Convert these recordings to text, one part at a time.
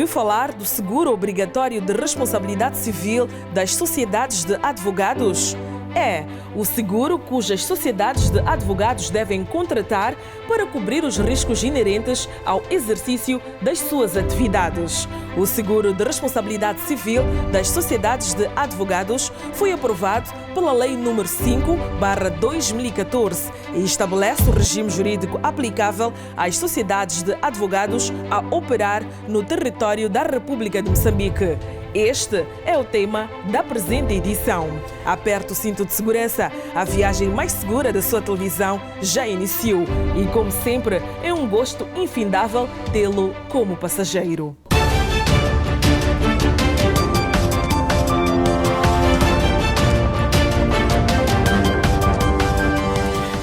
ouviu falar do seguro obrigatório de responsabilidade civil das sociedades de advogados? É o seguro cujas sociedades de advogados devem contratar para cobrir os riscos inerentes ao exercício das suas atividades. O seguro de responsabilidade civil das sociedades de advogados foi aprovado pela Lei nº 5/2014 e estabelece o regime jurídico aplicável às sociedades de advogados a operar no território da República de Moçambique. Este é o tema da presente edição. Aperte o cinto de segurança, a viagem mais segura da sua televisão já iniciou e, como sempre, é um gosto infindável tê-lo como passageiro.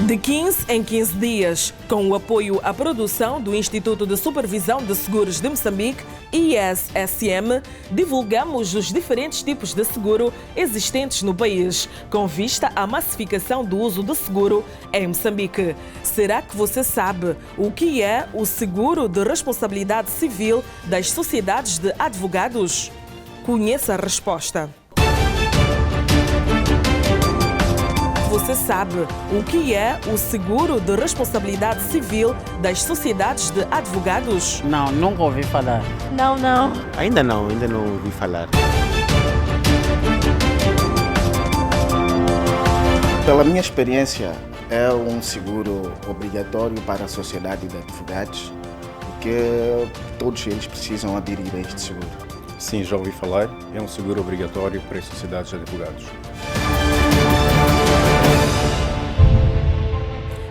De 15 em 15 dias, com o apoio à produção do Instituto de Supervisão de Seguros de Moçambique, ISSM, divulgamos os diferentes tipos de seguro existentes no país, com vista à massificação do uso do seguro em Moçambique. Será que você sabe o que é o seguro de responsabilidade civil das sociedades de advogados? Conheça a resposta. Você sabe o que é o seguro de responsabilidade civil das sociedades de advogados? Não, nunca ouvi falar. Não. Ainda não ouvi falar. Pela minha experiência, é um seguro obrigatório para a sociedade de advogados e que todos eles precisam aderir a este seguro. Sim, já ouvi falar. É um seguro obrigatório para as sociedades de advogados.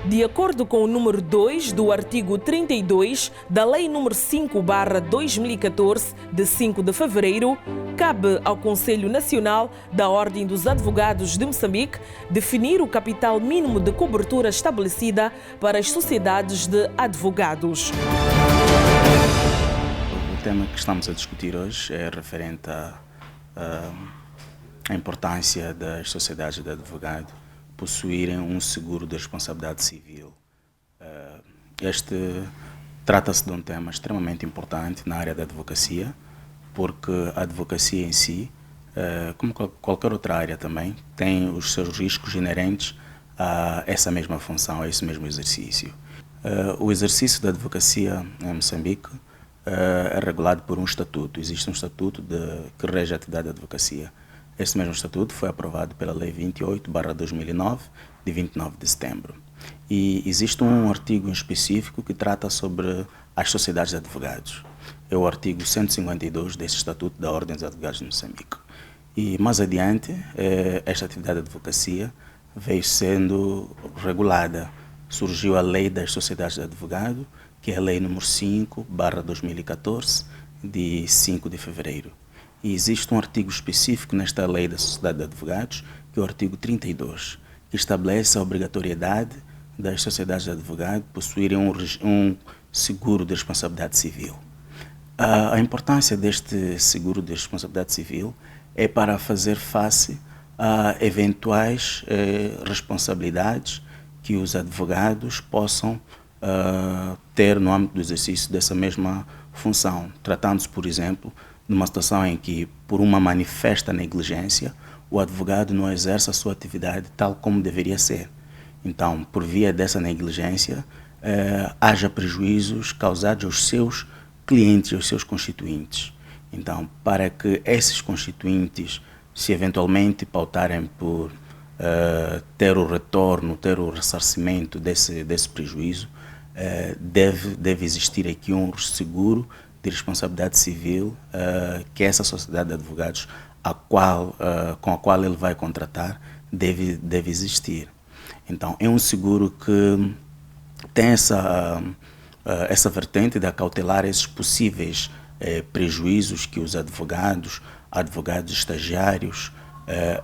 De acordo com o número 2 do artigo 32 da Lei nº 5/2014, de 5 de fevereiro, cabe ao Conselho Nacional da Ordem dos Advogados de Moçambique definir o capital mínimo de cobertura estabelecida para as sociedades de advogados. O tema que estamos a discutir hoje é referente à importância das sociedades de advogado possuírem um seguro de responsabilidade civil. Trata-se de um tema extremamente importante na área da advocacia, porque a advocacia em si, como qualquer outra área também, tem os seus riscos inerentes a essa mesma função, a esse mesmo exercício. O exercício da advocacia em Moçambique é regulado por um estatuto. Existe um estatuto que rege a atividade da advocacia. Este mesmo estatuto foi aprovado pela Lei 28/2009, de 29 de setembro. E existe um artigo em específico que trata sobre as sociedades de advogados. É o artigo 152 desse estatuto da Ordem dos Advogados de Moçambique. E mais adiante, esta atividade de advocacia veio sendo regulada. Surgiu a Lei das Sociedades de Advogado, que é a Lei nº 5/2014, de 5 de fevereiro. E existe um artigo específico nesta Lei da Sociedade de Advogados, que é o artigo 32, que estabelece a obrigatoriedade das sociedades de advogados possuírem um seguro de responsabilidade civil. A importância deste seguro de responsabilidade civil é para fazer face a eventuais responsabilidades que os advogados possam ter no âmbito do exercício dessa mesma função, tratando-se, por exemplo, numa situação em que, por uma manifesta negligência, o advogado não exerce a sua atividade tal como deveria ser. Então, por via dessa negligência, haja prejuízos causados aos seus clientes, aos seus constituintes. Então, para que esses constituintes se eventualmente pautarem por ter o retorno, ter o ressarcimento desse prejuízo, deve existir aqui um seguro de responsabilidade civil que essa sociedade de advogados com a qual ele vai contratar deve existir. Então, é um seguro que tem essa vertente de acautelar esses possíveis prejuízos que os advogados estagiários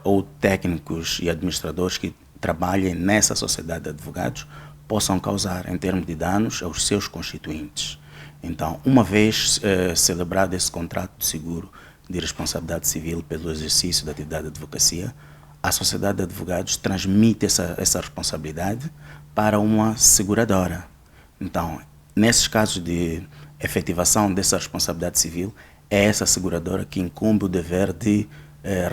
ou técnicos e administradores que trabalhem nessa sociedade de advogados possam causar em termos de danos aos seus constituintes. Então, uma vez celebrado esse contrato de seguro de responsabilidade civil pelo exercício da atividade de advocacia, a sociedade de advogados transmite essa responsabilidade para uma seguradora. Então, nesses casos de efetivação dessa responsabilidade civil, é essa seguradora que incumbe o dever de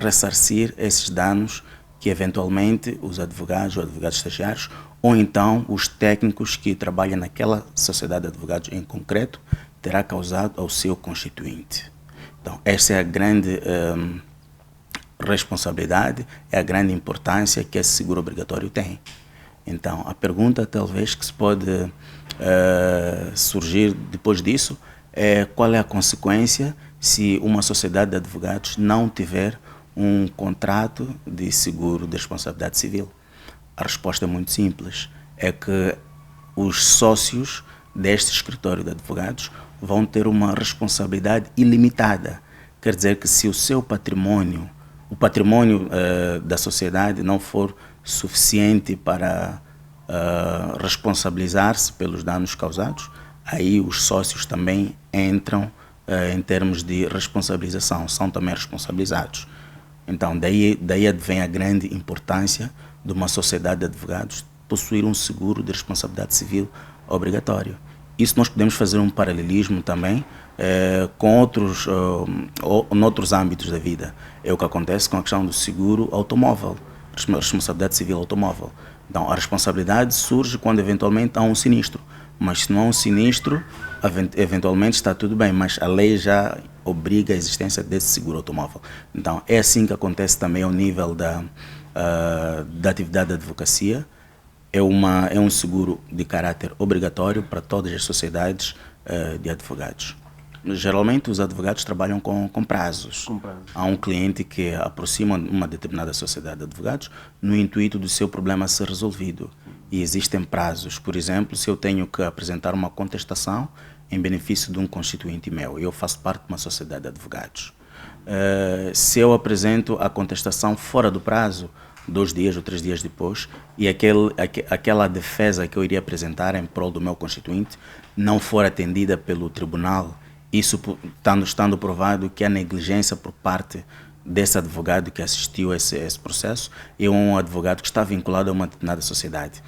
ressarcir esses danos que eventualmente os advogados ou advogados estagiários ou então os técnicos que trabalham naquela sociedade de advogados em concreto terá causado ao seu constituinte. Então, essa é a grande responsabilidade, é a grande importância que esse seguro obrigatório tem. Então, a pergunta talvez que se pode surgir depois disso é qual é a consequência se uma sociedade de advogados não tiver um contrato de seguro de responsabilidade civil. A resposta é muito simples, é que os sócios deste escritório de advogados vão ter uma responsabilidade ilimitada. Quer dizer que se o seu patrimônio, o patrimônio da sociedade não for suficiente para responsabilizar-se pelos danos causados, aí os sócios também entram em termos de responsabilização, são também responsabilizados. Então, daí advém a grande importância de uma sociedade de advogados possuir um seguro de responsabilidade civil obrigatório. Isso nós podemos fazer um paralelismo também com noutros âmbitos da vida. É o que acontece com a questão do seguro automóvel, responsabilidade civil automóvel. Então, a responsabilidade surge quando eventualmente há um sinistro, mas se não há um sinistro, eventualmente está tudo bem, mas a lei já obriga a existência desse seguro automóvel. Então, é assim que acontece também ao nível da atividade da advocacia. É um seguro de caráter obrigatório para todas as sociedades de advogados. Geralmente, os advogados trabalham com prazos. Há um cliente que aproxima uma determinada sociedade de advogados no intuito do seu problema ser resolvido. E existem prazos. Por exemplo, se eu tenho que apresentar uma contestação em benefício de um constituinte meu, eu faço parte de uma sociedade de advogados. Se eu apresento a contestação fora do prazo, 2 dias ou 3 dias depois, e aquela defesa que eu iria apresentar em prol do meu constituinte não for atendida pelo tribunal, isso estando provado que há negligência por parte desse advogado que assistiu a esse processo, é um advogado que está vinculado a uma determinada sociedade.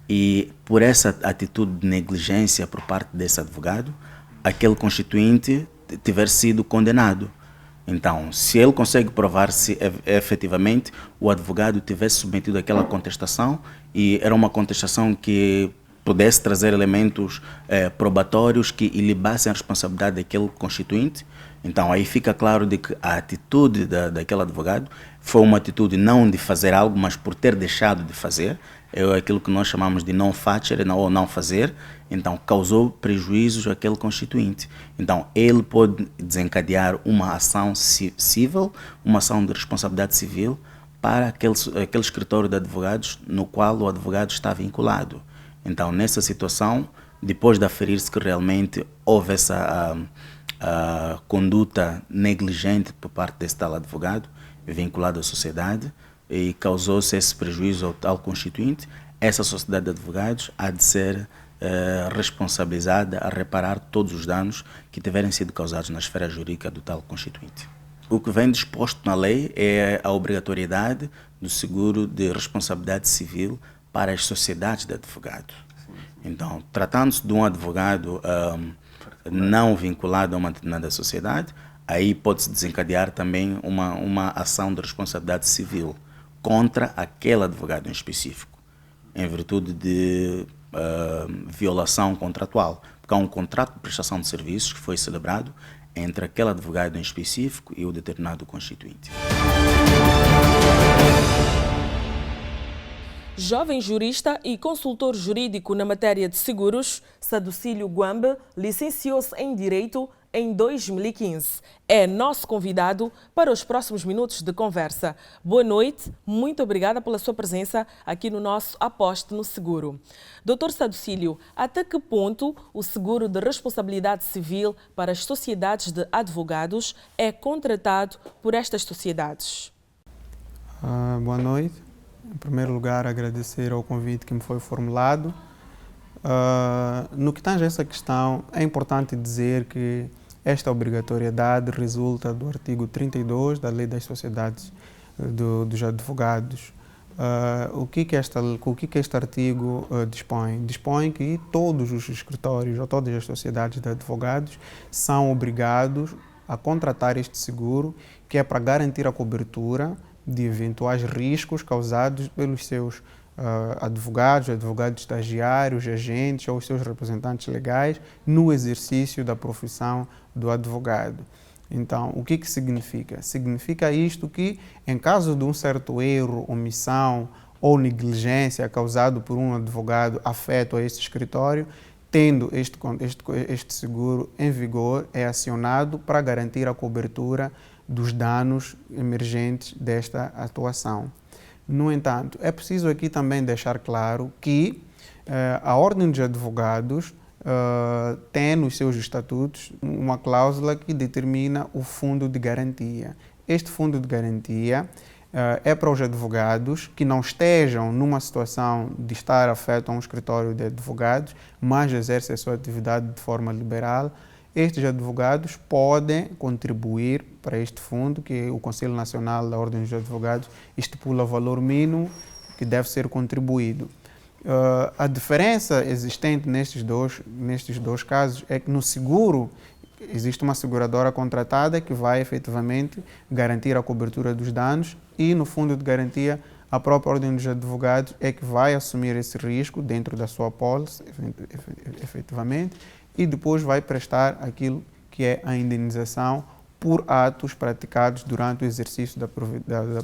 E por essa atitude de negligência por parte desse advogado, aquele constituinte tiver sido condenado. Então, se ele consegue provar se efetivamente o advogado tivesse submetido aquela contestação e era uma contestação que pudesse trazer elementos probatórios que ilibassem a responsabilidade daquele constituinte, então aí fica claro de que a atitude daquele advogado foi uma atitude não de fazer algo, mas por ter deixado de fazer, é aquilo que nós chamamos de não fazer ou não fazer, então causou prejuízos àquele constituinte. Então ele pode desencadear uma ação civil, uma ação de responsabilidade civil para aquele escritório de advogados no qual o advogado está vinculado. Então nessa situação, depois de aferir-se que realmente houve essa conduta negligente por parte desse tal advogado vinculado à sociedade, e causou-se esse prejuízo ao tal constituinte, essa sociedade de advogados há de ser responsabilizada a reparar todos os danos que tiverem sido causados na esfera jurídica do tal constituinte. O que vem disposto na lei é a obrigatoriedade do seguro de responsabilidade civil para as sociedades de advogados. Então, tratando-se de um advogado não vinculado a uma determinada sociedade, aí pode-se desencadear também uma ação de responsabilidade civil contra aquele advogado em específico, em virtude de violação contratual, porque há um contrato de prestação de serviços que foi celebrado entre aquele advogado em específico e o determinado constituinte. Jovem jurista e consultor jurídico na matéria de seguros, Saducílio Guambe licenciou-se em Direito em 2015. É nosso convidado para os próximos minutos de conversa. Boa noite, muito obrigada pela sua presença aqui no nosso Aposte no Seguro. Dr. Saducílio, até que ponto o seguro de responsabilidade civil para as sociedades de advogados é contratado por estas sociedades? Boa noite. Em primeiro lugar, agradecer ao convite que me foi formulado. No que tange a essa questão, é importante dizer que esta obrigatoriedade resulta do artigo 32 da Lei das Sociedades dos Advogados. O que este artigo dispõe? Dispõe que todos os escritórios ou todas as sociedades de advogados são obrigados a contratar este seguro, que é para garantir a cobertura de eventuais riscos causados pelos seus advogados estagiários, agentes ou seus representantes legais no exercício da profissão do advogado. Então, o que significa? Significa isto que, em caso de um certo erro, omissão ou negligência causado por um advogado afeto a este escritório, tendo este seguro em vigor, é acionado para garantir a cobertura dos danos emergentes desta atuação. No entanto, é preciso aqui também deixar claro que a Ordem dos Advogados tem nos seus estatutos uma cláusula que determina o fundo de garantia. Este fundo de garantia é para os advogados que não estejam numa situação de estar afeto a um escritório de advogados, mas exercem a sua atividade de forma liberal. Estes advogados podem contribuir para este fundo, que o Conselho Nacional da Ordem dos Advogados estipula o valor mínimo que deve ser contribuído. A diferença existente nestes dois casos é que no seguro existe uma seguradora contratada que vai efetivamente garantir a cobertura dos danos e no fundo de garantia a própria Ordem dos Advogados é que vai assumir esse risco dentro da sua pólice, efetivamente, e depois vai prestar aquilo que é a indenização por atos praticados durante o exercício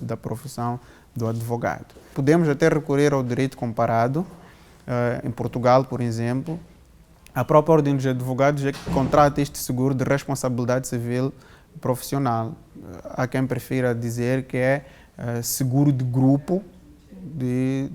da profissão do advogado. Podemos até recorrer ao direito comparado. Em Portugal, por exemplo, a própria Ordem dos Advogados é que contrata este seguro de responsabilidade civil profissional. Há quem prefira dizer que é seguro de grupo de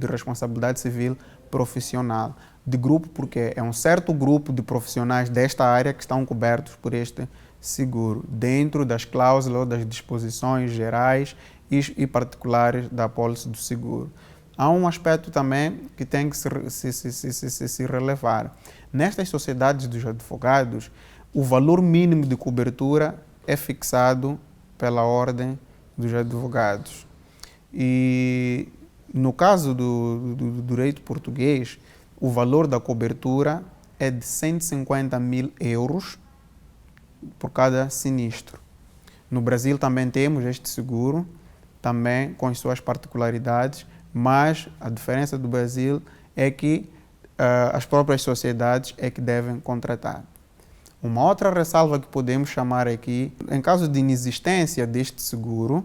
responsabilidade civil profissional. De grupo porque é um certo grupo de profissionais desta área que estão cobertos por este seguro, dentro das cláusulas ou das disposições gerais e particulares da apólice do seguro. Há um aspecto também que tem que se relevar. Nestas sociedades dos advogados, o valor mínimo de cobertura é fixado pela Ordem dos Advogados. E no caso do direito português, o valor da cobertura é de 150 mil euros por cada sinistro. No Brasil também temos este seguro, também com as suas particularidades, mas a diferença do Brasil é que as próprias sociedades é que devem contratar. Uma outra ressalva que podemos chamar aqui, em caso de inexistência deste seguro,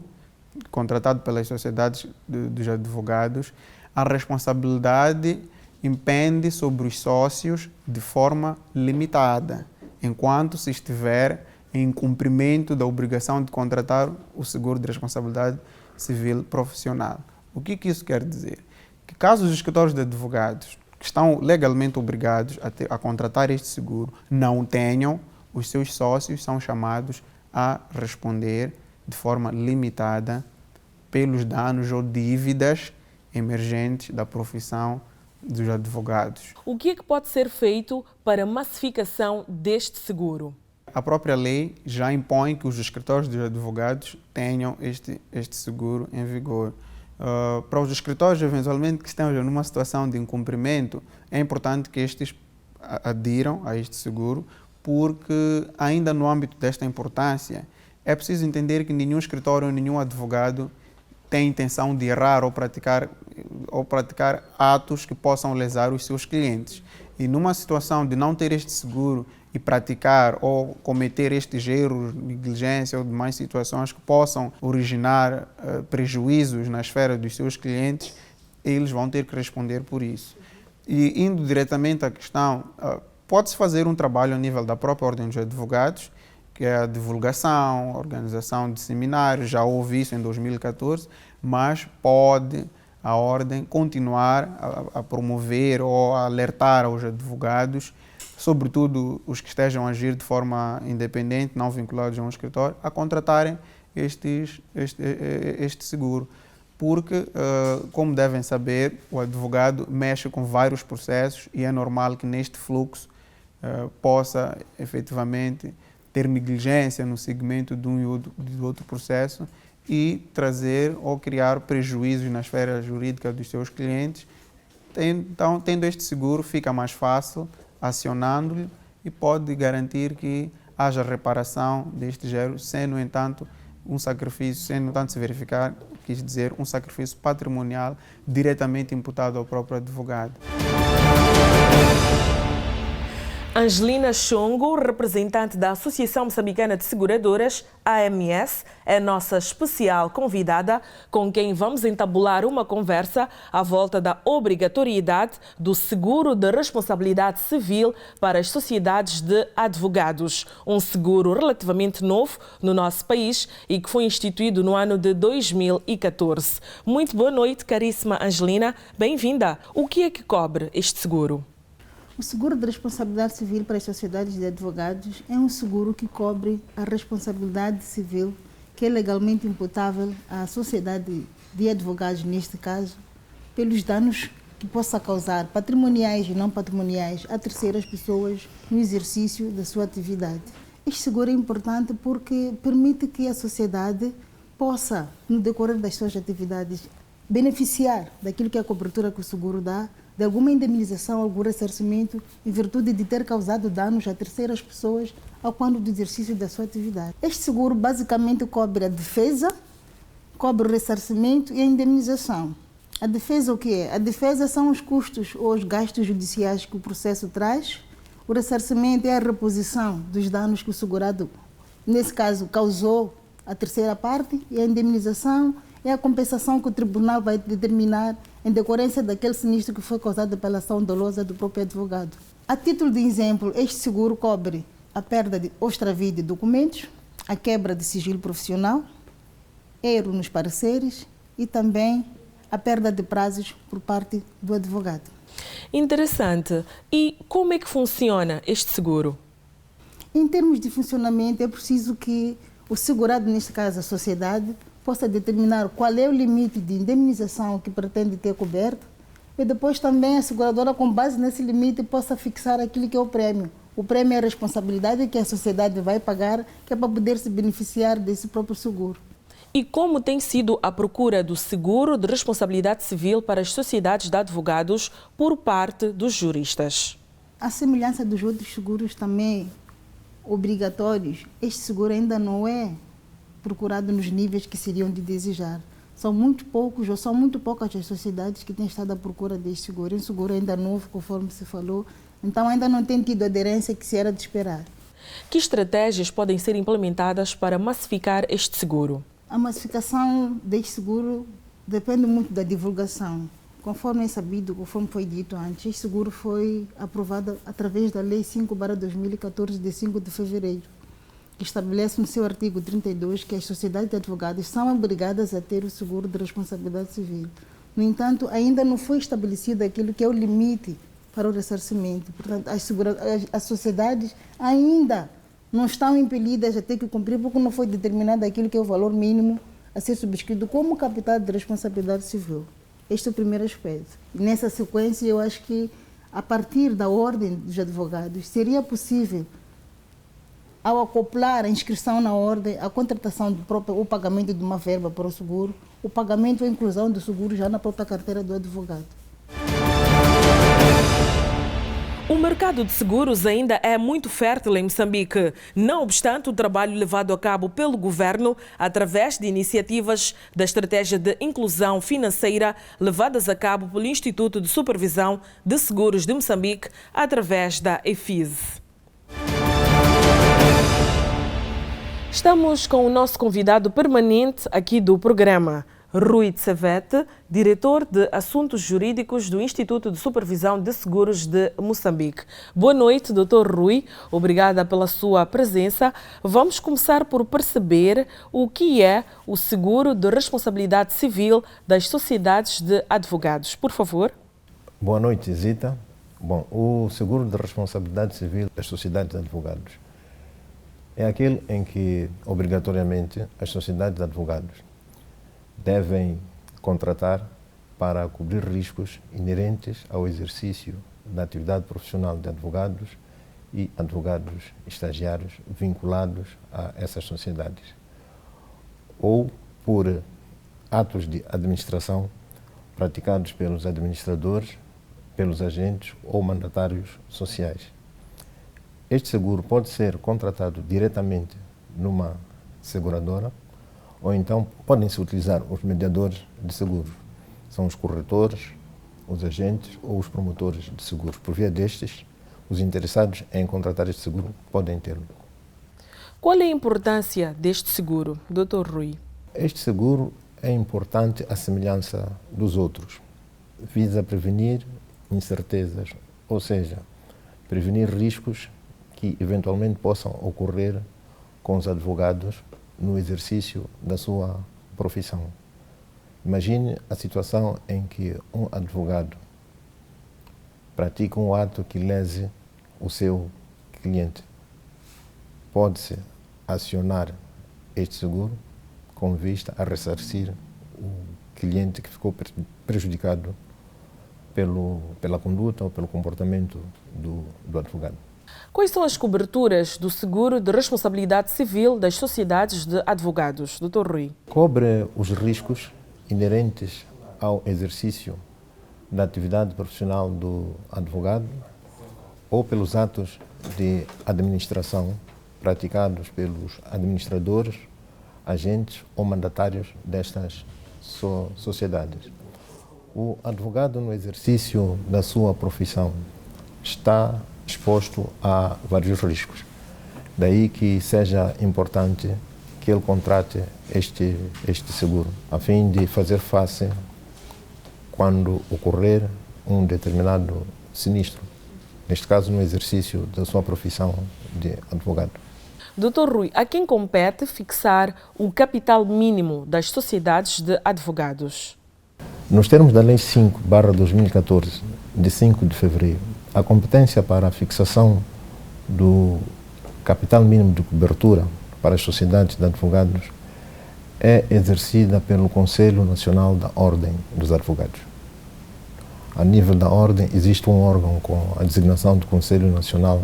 contratado pelas sociedades dos advogados, a responsabilidade impende sobre os sócios de forma limitada, enquanto se estiver em cumprimento da obrigação de contratar o seguro de responsabilidade civil profissional. O que isso quer dizer? Que caso os escritórios de advogados que estão legalmente obrigados a contratar este seguro não tenham, os seus sócios são chamados a responder de forma limitada pelos danos ou dívidas emergentes da profissão dos advogados. O que é que pode ser feito para a massificação deste seguro? A própria lei já impõe que os escritórios de advogados tenham este seguro em vigor. Para os escritórios, eventualmente, que estejam numa situação de incumprimento, é importante que estes adiram a este seguro, porque ainda no âmbito desta importância, é preciso entender que nenhum escritório, nenhum advogado tem intenção de errar ou praticar atos que possam lesar os seus clientes. E numa situação de não ter este seguro e praticar ou cometer estes erros, negligência ou demais situações que possam originar prejuízos na esfera dos seus clientes, eles vão ter que responder por isso. E indo diretamente à questão, pode-se fazer um trabalho a nível da própria Ordem dos Advogados, que é a divulgação, a organização de seminários, já houve isso em 2014, mas pode a Ordem continuar a promover ou a alertar aos advogados, sobretudo os que estejam a agir de forma independente, não vinculados a um escritório, a contratarem este seguro. Porque, como devem saber, o advogado mexe com vários processos e é normal que neste fluxo possa efetivamente ter negligência no segmento de um e de outro processo e trazer ou criar prejuízos na esfera jurídica dos seus clientes. Então, tendo este seguro, fica mais fácil, acionando-lhe, e pode garantir que haja reparação deste género, sem, no entanto, um sacrifício, sem, no entanto, se verificar, quis dizer, um sacrifício patrimonial diretamente imputado ao próprio advogado. Angelina Chongo, representante da Associação Moçambicana de Seguradoras, AMS, é nossa especial convidada, com quem vamos entabular uma conversa à volta da obrigatoriedade do seguro de responsabilidade civil para as sociedades de advogados. Um seguro relativamente novo no nosso país e que foi instituído no ano de 2014. Muito boa noite, caríssima Angelina. Bem-vinda. O que é que cobre este seguro? O seguro de responsabilidade civil para as sociedades de advogados é um seguro que cobre a responsabilidade civil que é legalmente imputável à sociedade de advogados, neste caso, pelos danos que possa causar, patrimoniais e não patrimoniais, a terceiras pessoas no exercício da sua atividade. Este seguro é importante porque permite que a sociedade possa, no decorrer das suas atividades, beneficiar daquilo que é a cobertura que o seguro dá, de alguma indemnização, algum ressarcimento, em virtude de ter causado danos a terceiras pessoas ao quando do exercício da sua atividade. Este seguro basicamente cobre a defesa, cobre o ressarcimento e a indemnização. A defesa o que é? A defesa são os custos ou os gastos judiciais que o processo traz. O ressarcimento é a reposição dos danos que o segurado, nesse caso, causou à terceira parte, e a indemnização é a compensação que o tribunal vai determinar em decorrência daquele sinistro que foi causado pela ação dolosa do próprio advogado. A título de exemplo, este seguro cobre a perda ou extravio de documentos, a quebra de sigilo profissional, erro nos pareceres e também a perda de prazos por parte do advogado. Interessante. E como é que funciona este seguro? Em termos de funcionamento, é preciso que o segurado, neste caso a sociedade, possa determinar qual é o limite de indemnização que pretende ter coberto e depois também a seguradora, com base nesse limite, possa fixar aquilo que é o prêmio. O prêmio é a responsabilidade que a sociedade vai pagar, que é para poder se beneficiar desse próprio seguro. E como tem sido a procura do seguro de responsabilidade civil para as sociedades de advogados por parte dos juristas? A semelhança dos outros seguros também obrigatórios, este seguro ainda não é procurado nos níveis que seriam de desejar. São muito poucos ou são muito poucas as sociedades que têm estado à procura deste seguro. É um seguro ainda novo, conforme se falou, então ainda não tem tido a aderência que se era de esperar. Que estratégias podem ser implementadas para massificar este seguro? A massificação deste seguro depende muito da divulgação. Conforme é sabido, conforme foi dito antes, este seguro foi aprovado através da Lei 5/2014, de 5 de fevereiro, que estabelece no seu artigo 32 que as sociedades de advogados são obrigadas a ter o seguro de responsabilidade civil. No entanto, ainda não foi estabelecido aquilo que é o limite para o ressarcimento. Portanto, as sociedades ainda não estão impelidas a ter que cumprir porque não foi determinado aquilo que é o valor mínimo a ser subscrito como capital de responsabilidade civil. Este é o primeiro aspecto. E nessa sequência, eu acho que, a partir da ordem dos advogados, seria possível, ao acoplar a inscrição na ordem, a contratação do próprio, o pagamento de uma verba para o seguro, o pagamento ou a inclusão do seguro já na própria carteira do advogado. O mercado de seguros ainda é muito fértil em Moçambique. Não obstante o trabalho levado a cabo pelo governo através de iniciativas da Estratégia de Inclusão Financeira levadas a cabo pelo Instituto de Supervisão de Seguros de Moçambique através da EFIS. Estamos com o nosso convidado permanente aqui do programa, Rui Tsavete, diretor de Assuntos Jurídicos do Instituto de Supervisão de Seguros de Moçambique. Boa noite, Dr. Rui. Obrigada pela sua presença. Vamos começar por perceber o que é o seguro de responsabilidade civil das sociedades de advogados. Por favor. Boa noite, Zita. Bom, o seguro de responsabilidade civil das sociedades de advogados é aquele em que, obrigatoriamente, as sociedades de advogados devem contratar para cobrir riscos inerentes ao exercício da atividade profissional de advogados e advogados estagiários vinculados a essas sociedades, ou por atos de administração praticados pelos administradores, pelos agentes ou mandatários sociais. este seguro pode ser contratado diretamente numa seguradora ou então podem-se utilizar os mediadores de seguros. São os corretores, os agentes ou os promotores de seguros. Por via destes, os interessados em contratar este seguro podem tê-lo. Qual é a importância deste seguro, Dr. Rui? Este seguro é importante à semelhança dos outros. Visa prevenir incertezas, ou seja, prevenir riscos que eventualmente possam ocorrer com os advogados no exercício da sua profissão. Imagine a situação em que um advogado pratica um ato que lese o seu cliente. Pode-se acionar este seguro com vista a ressarcir o cliente que ficou prejudicado pela conduta ou pelo comportamento do advogado. Quais são as coberturas do seguro de responsabilidade civil das sociedades de advogados, Dr. Rui? Cobre os riscos inerentes ao exercício da atividade profissional do advogado ou pelos atos de administração praticados pelos administradores, agentes ou mandatários destas sociedades. O advogado, no exercício da sua profissão, está exposto a vários riscos. Daí que seja importante que ele contrate este seguro, a fim de fazer face quando ocorrer um determinado sinistro, neste caso no exercício da sua profissão de advogado. Dr. Rui, a quem compete fixar o capital mínimo das sociedades de advogados? Nos termos da Lei 5/2014, de 5 de fevereiro, a competência para a fixação do capital mínimo de cobertura para as sociedades de advogados é exercida pelo Conselho Nacional da Ordem dos Advogados. A nível da Ordem, existe um órgão com a designação do Conselho Nacional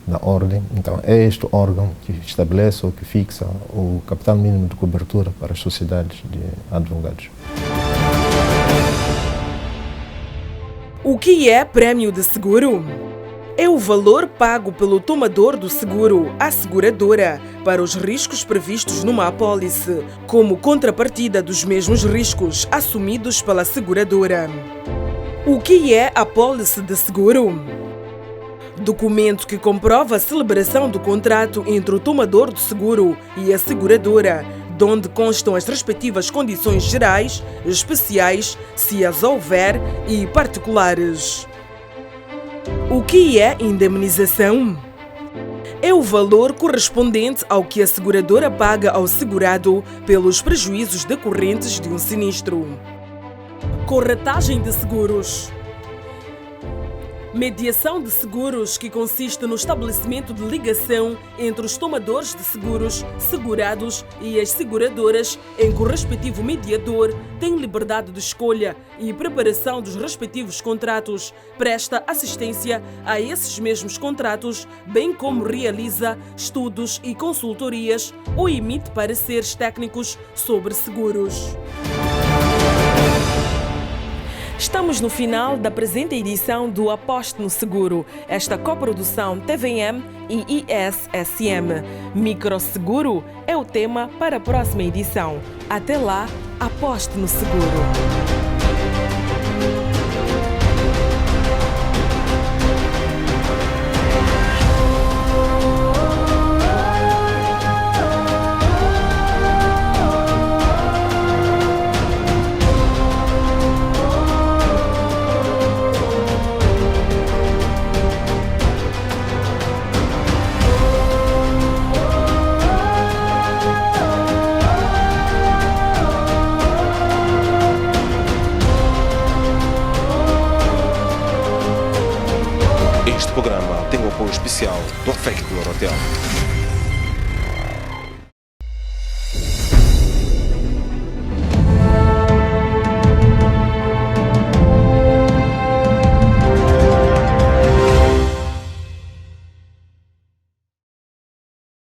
da Ordem. Então, é este órgão que estabelece ou que fixa o capital mínimo de cobertura para as sociedades de advogados. O que é prémio de seguro? É o valor pago pelo tomador do seguro à seguradora para os riscos previstos numa apólice, como contrapartida dos mesmos riscos assumidos pela seguradora. O que é apólice de seguro? Documento que comprova a celebração do contrato entre o tomador do seguro e a seguradora, donde constam as respectivas condições gerais, especiais, se as houver, e particulares. O que é indemnização? É o valor correspondente ao que a seguradora paga ao segurado pelos prejuízos decorrentes de um sinistro. Corretagem de seguros. Mediação de seguros, que consiste no estabelecimento de ligação entre os tomadores de seguros, segurados e as seguradoras, em que o respectivo mediador tem liberdade de escolha e preparação dos respectivos contratos, presta assistência a esses mesmos contratos, bem como realiza estudos e consultorias ou emite pareceres técnicos sobre seguros. Estamos no final da presente edição do Aposte no Seguro, esta coprodução TVM e ISSM. Microseguro é o tema para a próxima edição. Até lá, aposte no seguro.